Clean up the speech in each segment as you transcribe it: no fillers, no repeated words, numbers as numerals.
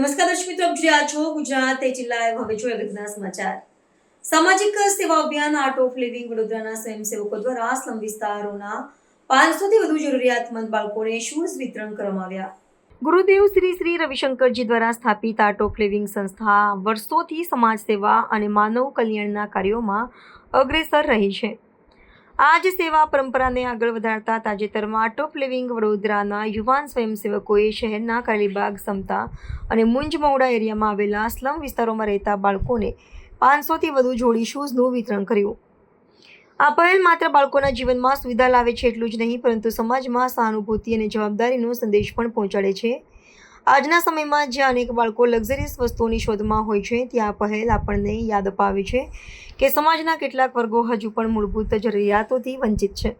નમસ્કાર દર્શક મિત્રો, આપ જોઈ રહ્યા છો ગુજરાત જિલ્લા. હવે જોઈએ અગત્યના સમાચાર. સામાજિક સેવા અભિયાન આર્ટ ઓફ લિવિંગ વડોદરાના સ્વયંસેવકો દ્વારા સ્લમ વિસ્તારોના 500 થી વધુ જરૂરિયાતમંદ બાળકોને શૂઝ વિતરણ કરવામાં આવ્યા. ગુરુદેવ શ્રી રવિશંકરજી દ્વારા સ્થાપિત આર્ટ ઓફ લિવિંગ સંસ્થા વર્ષોથી સમાજ સેવા અને માનવ કલ્યાણના કાર્યોમાં અગ્રેસર રહી છે. આ જ સેવા પરંપરાને આગળ વધારતા તાજેતરમાં આર્ટ ઓફ લિવિંગ વડોદરાના યુવાન સ્વયંસેવકોએ શહેરના કાલીબાગ, સમતા અને મુંજ મહુડા એરિયામાં આવેલા સ્લમ વિસ્તારોમાં રહેતા બાળકોને 500થી વધુ જોડી શૂઝનું વિતરણ કર્યું. આ પહેલ માત્ર બાળકોના જીવનમાં સુવિધા લાવે છે એટલું જ નહીં, પરંતુ સમાજમાં સહાનુભૂતિ અને જવાબદારીનો સંદેશ પણ પહોંચાડે છે. આજના સમયમાં જ્યાં અનેક બાળકો લક્ઝરીસ વસ્તુઓની શોધમાં હોય છે, ત્યાં આ પહેલ આપણને યાદ અપાવે છે કે સમાજના કેટલાક વર્ગો હજુ પણ મૂળભૂત જરૂરિયાતોથી વંચિત છે.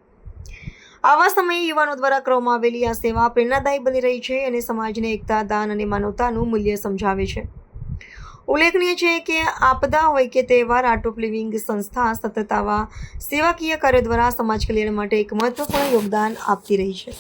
આવા સમયે યુવાનો દ્વારા કરવામાં આવેલી આ સેવા પ્રેરણાદાયી બની રહી છે અને સમાજને એકતા, દાન અને માનવતાનું મૂલ્ય સમજાવે છે. ઉલ્લેખનીય છે કે આપદા હોય કે તહેવાર, આર્ટ ઓફ લિવિંગ સંસ્થા સતત આવા સેવાકીય કાર્યો દ્વારા સમાજ કલ્યાણ માટે એક મહત્વપૂર્ણ યોગદાન આપતી રહી છે.